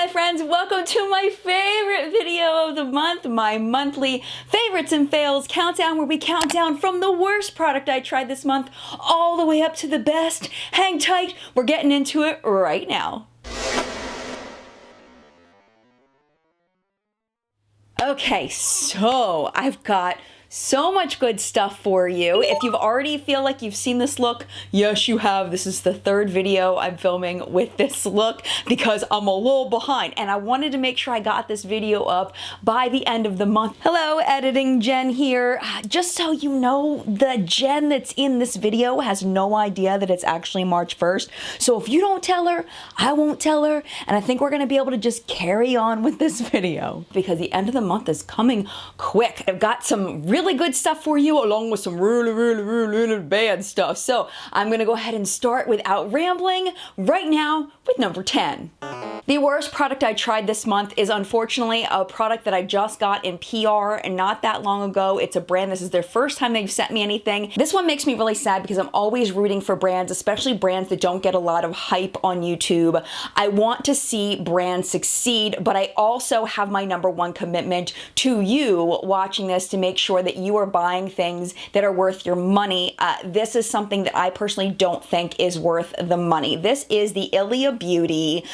my friends, welcome to my favorite video of the month, my monthly favorites and fails countdown, where we count down from the worst product I tried this month all the way up to the best. Hang tight, we're getting into it right now. Okay, so I've got so much good stuff for you. If you've already feel like you've seen this look, yes you have. This is the third video I'm filming with this look because I'm a little behind and I wanted to make sure I got this video up by the end of the month. Hello, editing Jen here. Just so you know, the Jen that's in this video has no idea that it's actually March 1st. So if you don't tell her, I won't tell her, and I think we're gonna be able to just carry on with this video because the end of the month is coming quick. I've got some really good stuff for you along with some really bad stuff. So I'm gonna go ahead and start without rambling right now with number 10. The worst product I tried this month is unfortunately a product that I just got in PR and not that long ago. It's a brand, this is their first time they've sent me anything. This one makes me really sad because I'm always rooting for brands, especially brands that don't get a lot of hype on YouTube. I want to see brands succeed, but I also have my number one commitment to you watching this to make sure that you are buying things that are worth your money. This is something that I personally don't think is worth the money. This is the Ilia Beauty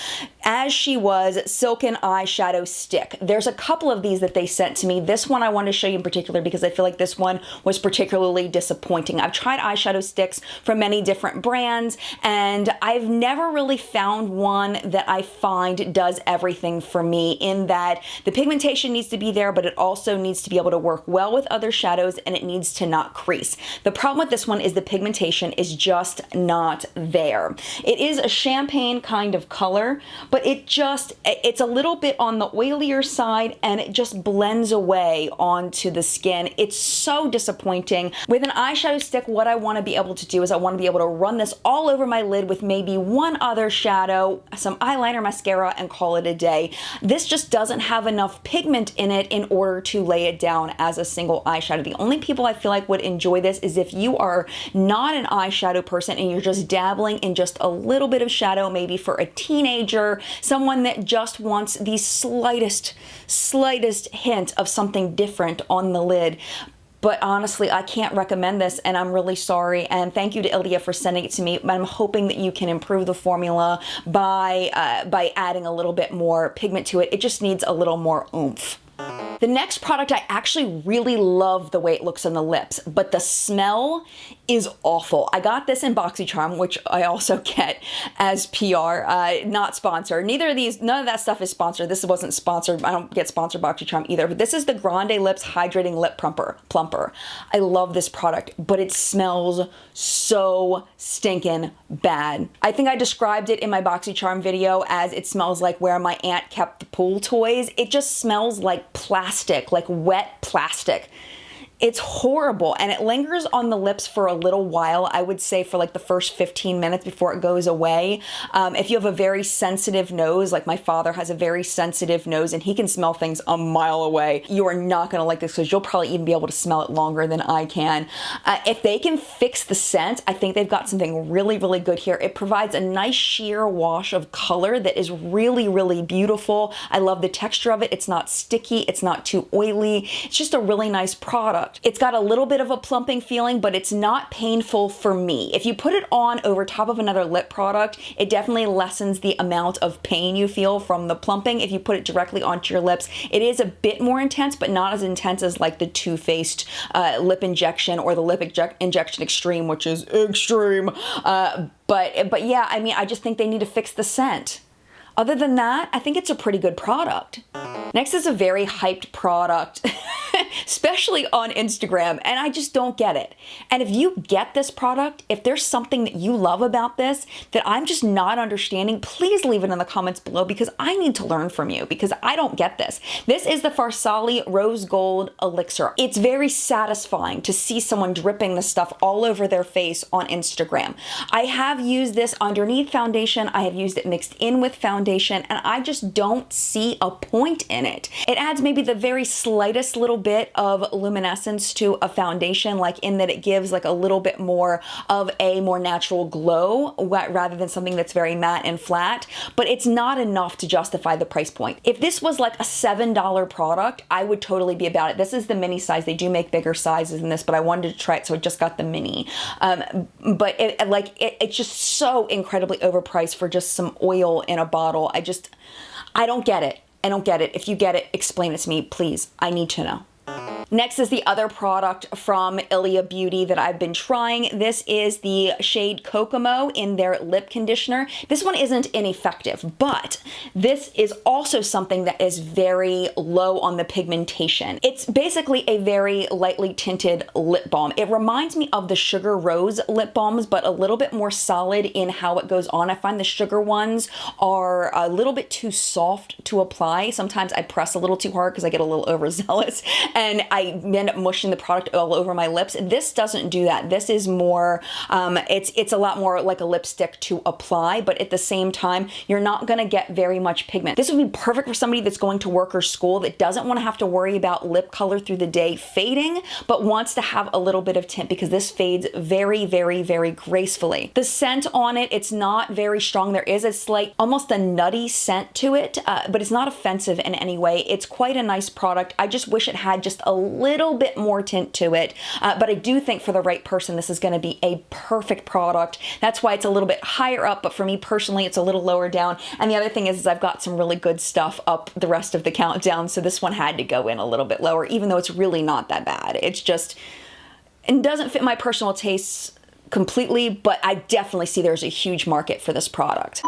As She Was Silken Eyeshadow Stick. There's a couple of these that they sent to me. This one I want to show you in particular because I feel like this one was particularly disappointing. I've tried eyeshadow sticks from many different brands and I've never really found one that I find does everything for me, in that the pigmentation needs to be there, but it also needs to be able to work well with other shadows and it needs to not crease. The problem with this one is the pigmentation is just not there. It is a champagne kind of color, but it's a little bit on the oilier side and it just blends away onto the skin. It's so disappointing. With an eyeshadow stick, what I want to be able to do is I want to be able to run this all over my lid with maybe one other shadow, some eyeliner, mascara, and call it a day. This just doesn't have enough pigment in it in order to lay it down as a single eyeshadow. The only people I feel like would enjoy this is if you are not an eyeshadow person and you're just dabbling in just a little bit of shadow, maybe for a teenager, someone that just wants the slightest hint of something different on the lid. But honestly, I can't recommend this and I'm really sorry. And thank you to Ilia for sending it to me. I'm hoping that you can improve the formula by adding a little bit more pigment to it. It just needs a little more oomph. The next product, I actually really love the way it looks on the lips, but the smell is awful. I got this in BoxyCharm, which I also get as PR, not sponsored. None of that stuff is sponsored. This wasn't sponsored. I don't get sponsored BoxyCharm either, but this is the Grande Lips Hydrating Lip Plumper. I love this product, but it smells so stinking bad. I think I described it in my BoxyCharm video as it smells like where my aunt kept the pool toys. It just smells like plastic, like wet plastic. It's horrible and it lingers on the lips for a little while. I would say for like the first 15 minutes before it goes away. If you have a very sensitive nose, like my father has a very sensitive nose and he can smell things a mile away, you are not gonna like this because you'll probably even be able to smell it longer than I can. If they can fix the scent, I think they've got something really good here. It provides a nice sheer wash of color that is really beautiful. I love the texture of it. It's not sticky, it's not too oily. It's just a really nice product. It's got a little bit of a plumping feeling, but it's not painful for me. If you put it on over top of another lip product, it definitely lessens the amount of pain you feel from the plumping. If you put it directly onto your lips, it is a bit more intense, but not as intense as like the Too Faced lip injection or the lip injection extreme, which is extreme. But yeah, I mean, I just think they need to fix the scent. Other than that, I think it's a pretty good product. Next is a very hyped product, especially on Instagram, and I just don't get it. And if you get this product, if there's something that you love about this that I'm just not understanding, please leave it in the comments below because I need to learn from you because I don't get this. This is the Farsali Rose Gold Elixir. It's very satisfying to see someone dripping this stuff all over their face on Instagram. I have used this underneath foundation. I have used it mixed in with foundation, and I just don't see a point in it. It adds maybe the very slightest little bit bit of luminescence to a foundation, like in that it gives like a little bit more of a more natural glow rather than something that's very matte and flat, but it's not enough to justify the price point. If this was like a $7 product, I would totally be about it. This is the mini size. They do make bigger sizes than this, but I wanted to try it, so I just got the mini. But it's just so incredibly overpriced for just some oil in a bottle. I don't get it. I don't get it. If you get it, explain it to me, please. I need to know. Next is the other product from Ilia Beauty that I've been trying. This is the shade Kokomo in their lip conditioner. This one isn't ineffective, but this is also something that is very low on the pigmentation. It's basically a very lightly tinted lip balm. It reminds me of the Sugar Rose lip balms, but a little bit more solid in how it goes on. I find the Sugar ones are a little bit too soft to apply. Sometimes I press a little too hard because I get a little overzealous, and I end up mushing the product all over my lips. This doesn't do that. This is more, it's a lot more like a lipstick to apply, but at the same time, you're not gonna get very much pigment. This would be perfect for somebody that's going to work or school that doesn't wanna have to worry about lip color through the day fading, but wants to have a little bit of tint, because this fades very, very, very gracefully. The scent on it, it's not very strong. There is a slight, almost a nutty scent to it, but it's not offensive in any way. It's quite a nice product. I just wish it had just a little bit more tint to it, but I do think for the right person, this is going to be a perfect product. That's why it's a little bit higher up, but for me personally, it's a little lower down. And the other thing is I've got some really good stuff up the rest of the countdown, so this one had to go in a little bit lower, even though it's really not that bad. It's just, it doesn't fit my personal tastes completely, but I definitely see there's a huge market for this product.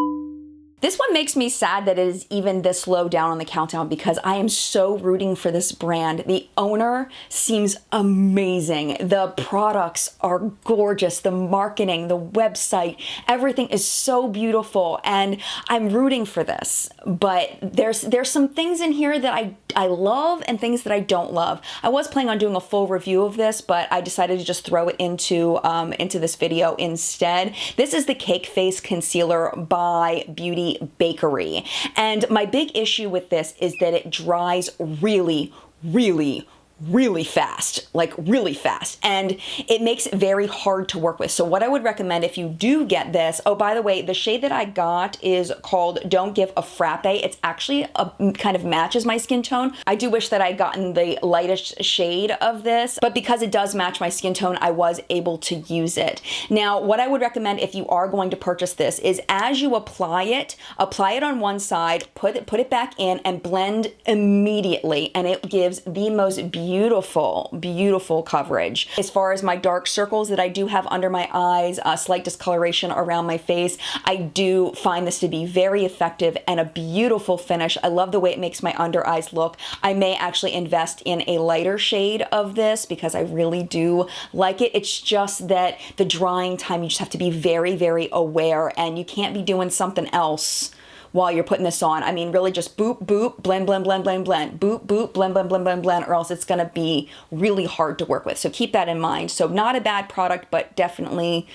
This one makes me sad that it is even this low down on the countdown, because I am so rooting for this brand. The owner seems amazing. The products are gorgeous. The marketing, the website, everything is so beautiful, and I'm rooting for this. But there's some things in here that I love and things that I don't love. I was planning on doing a full review of this, but I decided to just throw it into this video instead. This is the Cake Face Concealer by Beauty Bakerie. And my big issue with this is that it dries really, really, really fast, like really fast, and it makes it very hard to work with. So what I would recommend if you do get this, oh, by the way, the shade that I got is called Don't Give a Frappe. It's actually kind of matches my skin tone. I do wish that I'd gotten the lightest shade of this, but because it does match my skin tone, I was able to use it. Now, what I would recommend if you are going to purchase this is as you apply it on one side, put it back in and blend immediately, and it gives the most beautiful, beautiful coverage. As far as my dark circles that I do have under my eyes, slight discoloration around my face, I do find this to be very effective and a beautiful finish. I love the way it makes my under eyes look. I may actually invest in a lighter shade of this because I really do like it. It's just that the drying time, you just have to be very, very aware, and you can't be doing something else while you're putting this on. I mean, really just boop, boop, blend, blend, blend, blend, blend, boop, boop, blend, blend, blend, blend, blend, or else it's gonna be really hard to work with. So keep that in mind. So not a bad product, but definitely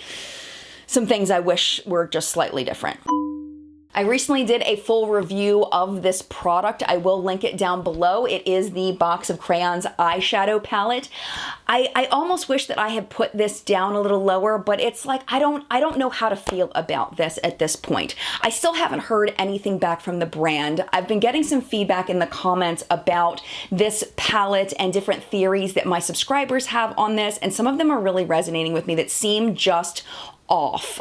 some things I wish were just slightly different. I recently did a full review of this product. I will link it down below. It is the Box of Crayons eyeshadow palette. I almost wish that I had put this down a little lower, but it's like I don't know how to feel about this at this point. I still haven't heard anything back from the brand. I've been getting some feedback in the comments about this palette and different theories that my subscribers have on this, and some of them are really resonating with me that seem just off.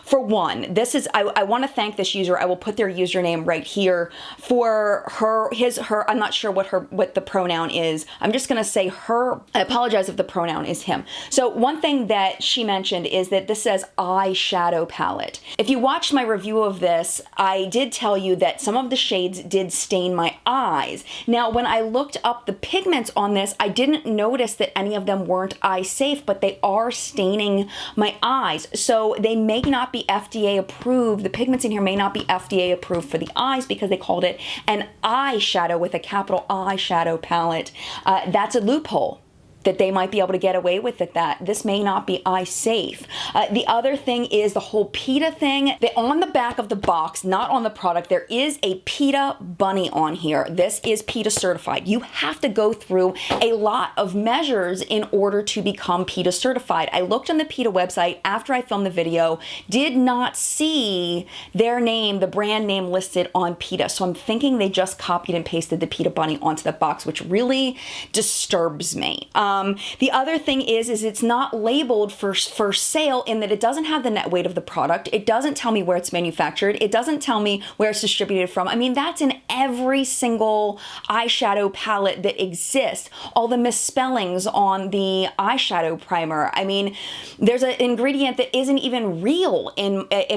For one, this is, I want to thank this user. I will put their username right here for her, I'm not sure what the pronoun is. I'm just going to say her. I apologize if the pronoun is him. So one thing that she mentioned is that this says eyeshadow palette. If you watched my review of this, I did tell you that some of the shades did stain my eyes. Now, when I looked up the pigments on this, I didn't notice that any of them weren't eye safe, but they are staining my eyes. So they may not be FDA approved. The pigments in here may not be FDA approved for the eyes because they called it an eyeshadow with a capital eyeshadow palette. That's a loophole. that they might be able to get away with it, that this may not be eye safe. The other thing is the whole PETA thing. On the back of the box, not on the product, there is a PETA bunny on here. This is PETA certified. You have to go through a lot of measures in order to become PETA certified. I looked on the PETA website after I filmed the video, did not see their name, the brand name listed on PETA. So I'm thinking they just copied and pasted the PETA bunny onto the box, which really disturbs me. The other thing is it's not labeled for sale, in that it doesn't have the net weight of the product. It doesn't tell me where it's manufactured. It doesn't tell me where it's distributed from. I mean, that's in every single eyeshadow palette that exists. All the misspellings on the eyeshadow primer. I mean, there's an ingredient that isn't even real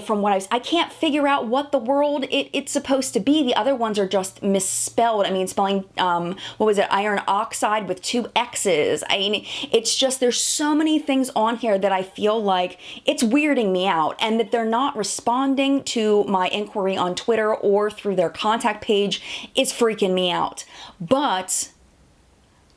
from what I can't figure out what the world it's supposed to be. The other ones are just misspelled. I mean, spelling, what was it, iron oxide with 2 X's. I mean, it's just, there's so many things on here that I feel like it's weirding me out, and that they're not responding to my inquiry on Twitter or through their contact page is freaking me out. But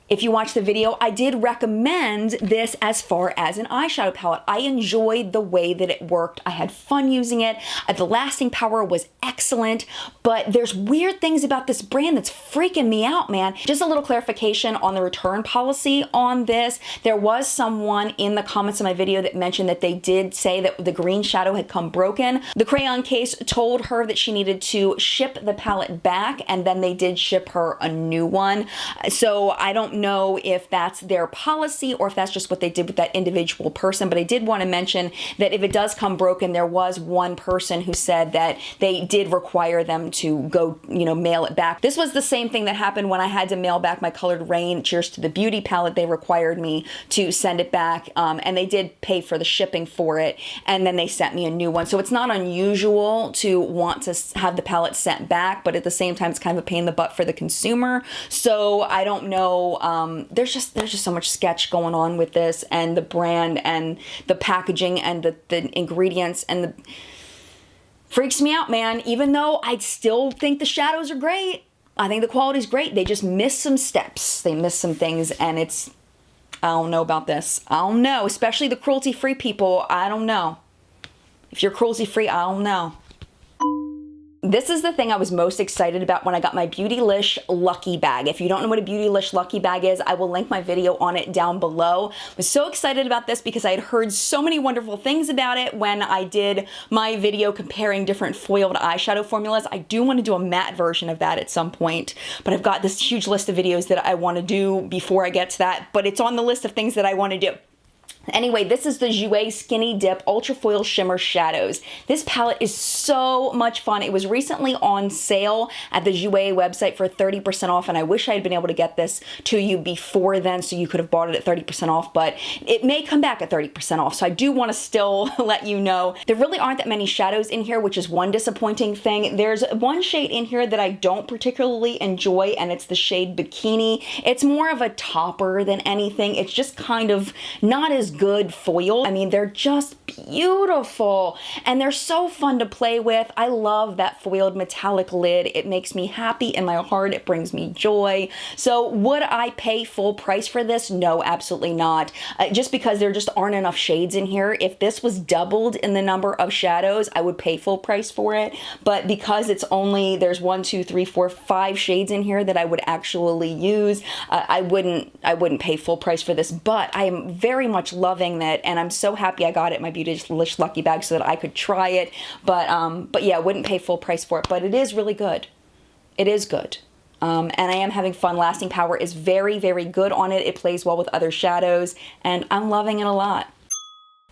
if you watch the video, I did recommend this as far as an eyeshadow palette. I enjoyed the way that it worked. I had fun using it. The lasting power was excellent, but there's weird things about this brand that's freaking me out, man. Just a little clarification on the return policy on this. There was someone in the comments of my video that mentioned that they did say that the green shadow had come broken. The Crayon Case told her that she needed to ship the palette back, and then they did ship her a new one. So I don't know if that's their policy or if that's just what they did with that individual person, but I did want to mention that if it does come broken, there was one person who said that they did require them to go, mail it back. This was the same thing that happened when I had to mail back my Colored Rain Cheers to the Beauty palette. They required me to send it back, and they did pay for the shipping for it, and then they sent me a new one. So it's not unusual to want to have the palette sent back, but at the same time, it's kind of a pain in the butt for the consumer. So I don't know. There's just so much sketch going on with this, and the brand and the packaging and the ingredients, and the freaks me out, man. Even though I still think the shadows are great, I think the quality's great, they just miss some steps. They miss some things, and I don't know about this. I don't know, especially the cruelty-free people. I don't know. If you're cruelty-free, I don't know. This is the thing I was most excited about when I got my Beautylish Lucky Bag. If you don't know what a Beautylish Lucky Bag is, I will link my video on it down below. I was so excited about this because I had heard so many wonderful things about it when I did my video comparing different foiled eyeshadow formulas. I do want to do a matte version of that at some point, but I've got this huge list of videos that I want to do before I get to that, but it's on the list of things that I want to do. Anyway, this is the Jouer Skinny Dip Ultra Foil Shimmer Shadows. This palette is so much fun. It was recently on sale at the Jouer website for 30% off, and I wish I had been able to get this to you before then so you could have bought it at 30% off, but it may come back at 30% off, so I do want to still let you know. There really aren't that many shadows in here, which is one disappointing thing. There's one shade in here that I don't particularly enjoy, and it's the shade Bikini. It's more of a topper than anything. It's just kind of not as good foil. I mean, they're just beautiful, and they're so fun to play with. I love that foiled metallic lid. It makes me happy in my heart. It brings me joy. So would I pay full price for this? No, absolutely not. Just because there just aren't enough shades in here. If this was doubled in the number of shadows, I would pay full price for it. But because it's only, there's 1, 2, 3, 4, 5 shades in here that I would actually use, I wouldn't pay full price for this. But I am very much loving that, and I'm so happy I got it in my Beautylish Lucky Bag so that I could try it. But yeah, I wouldn't pay full price for it. But it is really good. It is good. And I am having fun. Lasting power is very, very good on it. It plays well with other shadows, and I'm loving it a lot.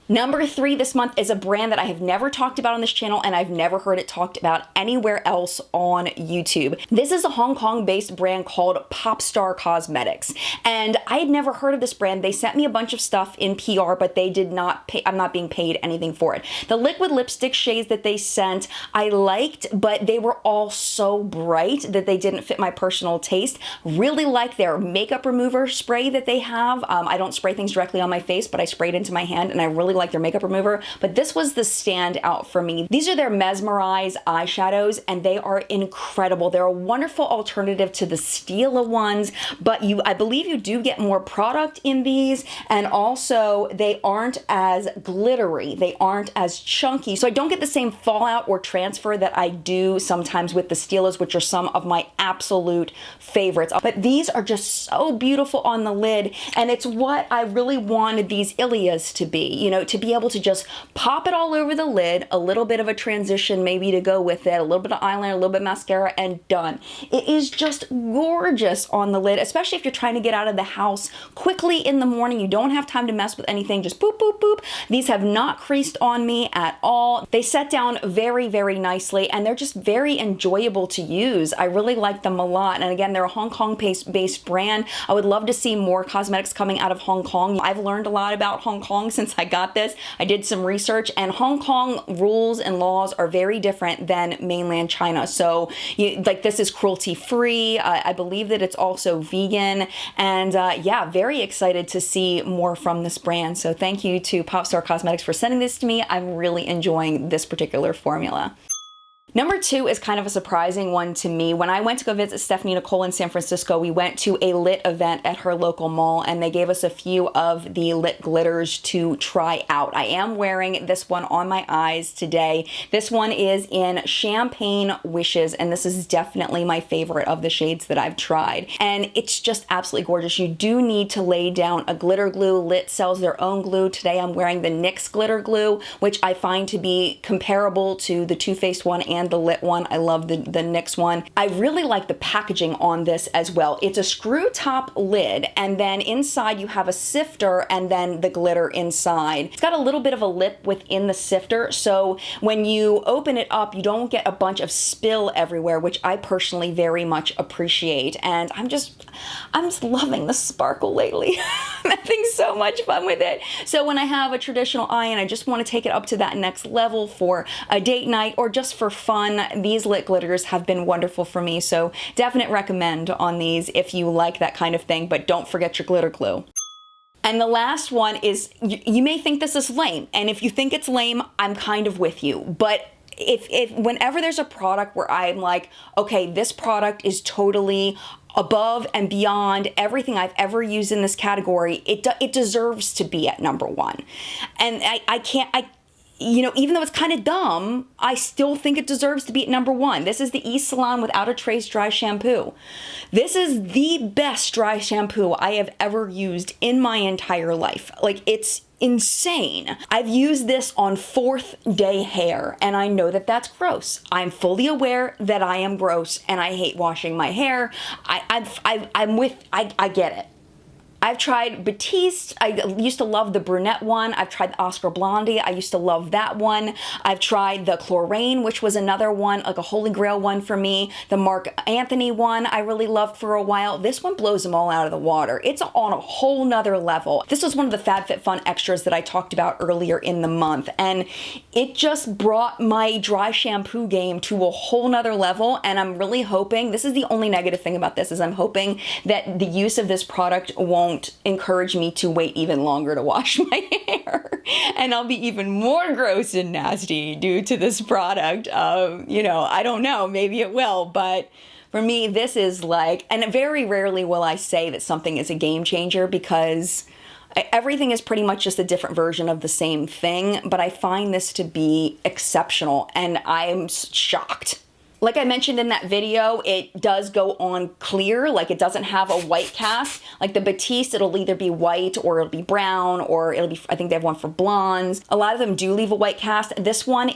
Number 3 this month is a brand that I have never talked about on this channel, and I've never heard it talked about anywhere else on YouTube. This is a Hong Kong-based brand called Popstar Cosmetics, and I had never heard of this brand. They sent me a bunch of stuff in PR, but they did not pay. I'm not being paid anything for it. The liquid lipstick shades that they sent, I liked, but they were all so bright that they didn't fit my personal taste. Really like their makeup remover spray that they have. I don't spray things directly on my face, but I spray it into my hand, and I really like their makeup remover, but this was the standout for me. These are their Mesmerize eyeshadows, and they are incredible. They're a wonderful alternative to the Stila ones, but I believe you do get more product in these, and also they aren't as glittery. They aren't as chunky, so I don't get the same fallout or transfer that I do sometimes with the Stilas, which are some of my absolute favorites. But these are just so beautiful on the lid, and it's what I really wanted these Ilias to be, you know, to be able to just pop it all over the lid, a little bit of a transition maybe to go with it, a little bit of eyeliner, a little bit of mascara, and done. It is just gorgeous on the lid, especially if you're trying to get out of the house quickly in the morning. You don't have time to mess with anything, just boop, boop, boop. These have not creased on me at all. They set down very, very nicely, and they're just very enjoyable to use. I really like them a lot, and again, they're a Hong Kong-based brand. I would love to see more cosmetics coming out of Hong Kong. I've learned a lot about Hong Kong since I got this. I did some research, and Hong Kong rules and laws are very different than mainland China. So, like, this is cruelty-free. I believe that it's also vegan, and yeah, very excited to see more from this brand. So thank you to Popstar Cosmetics for sending this to me. I'm really enjoying this particular formula. Number 2 is kind of a surprising one to me. When I went to go visit Stephanie Nicole in San Francisco, we went to a lit event at her local mall, and they gave us a few of the lit glitters to try out. I am wearing this one on my eyes today. This one is in Champagne Wishes, and this is definitely my favorite of the shades that I've tried. And it's just absolutely gorgeous. You do need to lay down a glitter glue. Lit sells their own glue. Today I'm wearing the NYX glitter glue, which I find to be comparable to the Too Faced one and the lit one. I love the NYX one. I really like the packaging on this as well. It's a screw top lid, and then inside you have a sifter and then the glitter inside. It's got a little bit of a lip within the sifter, so when you open it up, you don't get a bunch of spill everywhere, which I personally very much appreciate. And I'm just loving the sparkle lately. I'm having so much fun with it. So when I have a traditional eye and I just want to take it up to that next level for a date night or just for fun, these lit glitters have been wonderful for me. So definite recommend on these if you like that kind of thing, but don't forget your glitter glue. And the last one is, you may think this is lame, and if you think it's lame, I'm kind of with you, but if whenever there's a product where I'm like, okay, this product is totally above and beyond everything I've ever used in this category, it deserves to be at number 1. And you know, even though it's kind of dumb, I still think it deserves to be at number 1. This is the eSalon Without a Trace Dry Shampoo. This is the best dry shampoo I have ever used in my entire life. Like, it's insane. I've used this on 4th day hair, and I know that that's gross. I'm fully aware that I am gross, and I hate washing my hair. I get it. I've tried Batiste. I used to love the brunette one. I've tried the Oscar Blondie. I used to love that one. I've tried the Chlorane, which was another one, like a holy grail one for me. The Marc Anthony one I really loved for a while. This one blows them all out of the water. It's on a whole nother level. This was one of the FabFitFun extras that I talked about earlier in the month, and it just brought my dry shampoo game to a whole nother level, and I'm really hoping, this is the only negative thing about this, is I'm hoping that the use of this product won't encourage me to wait even longer to wash my hair, and I'll be even more gross and nasty due to this product. You know, I don't know, maybe it will, but for me, this is like, and very rarely will I say that something is a game changer, because everything is pretty much just a different version of the same thing, but I find this to be exceptional, and I'm shocked. Like I mentioned in that video, it does go on clear, like it doesn't have a white cast. Like the Batiste, it'll either be white or it'll be brown, or it'll be, I think they have one for blondes. A lot of them do leave a white cast. This one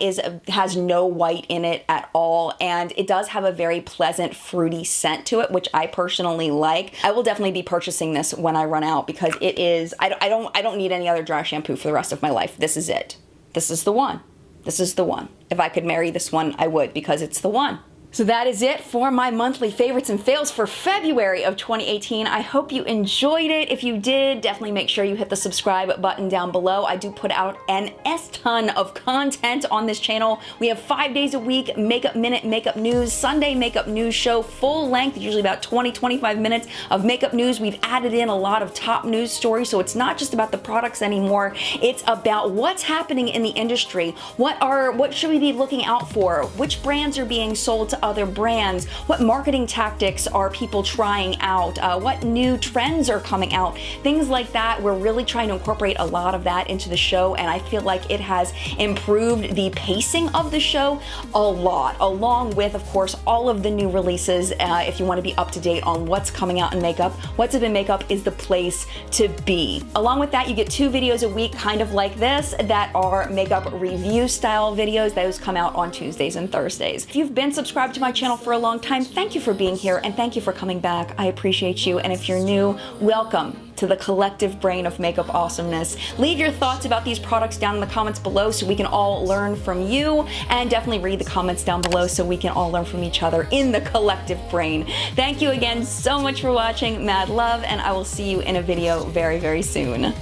has no white in it at all, and it does have a very pleasant fruity scent to it, which I personally like. I will definitely be purchasing this when I run out, because it is, I don't need any other dry shampoo for the rest of my life. This is it. This is the one. This is the one. If I could marry this one, I would, because it's the one. So that is it for my monthly favorites and fails for February of 2018. I hope you enjoyed it. If you did, definitely make sure you hit the subscribe button down below. I do put out an S-ton of content on this channel. We have 5 days a week, Makeup Minute, Makeup News, Sunday Makeup News Show, full length, usually about 20-25 minutes of makeup news. We've added in a lot of top news stories, so it's not just about the products anymore. It's about what's happening in the industry. What should we be looking out for? Which brands are being sold to other brands? What marketing tactics are people trying out? What new trends are coming out? Things like that. We're really trying to incorporate a lot of that into the show, and I feel like it has improved the pacing of the show a lot, along with, of course, all of the new releases. If you want to be up to date on what's coming out in makeup, What's Up in Makeup is the place to be. Along with that, you get 2 videos a week, kind of like this, that are makeup review style videos. Those come out on Tuesdays and Thursdays. If you've been subscribed to my channel for a long time, thank you for being here and thank you for coming back. I appreciate you. And if you're new, welcome to the collective brain of makeup awesomeness. Leave your thoughts about these products down in the comments below so we can all learn from you, and definitely read the comments down below so we can all learn from each other in the collective brain. Thank you again so much for watching. Mad love, and I will see you in a video very, very soon.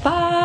Bye.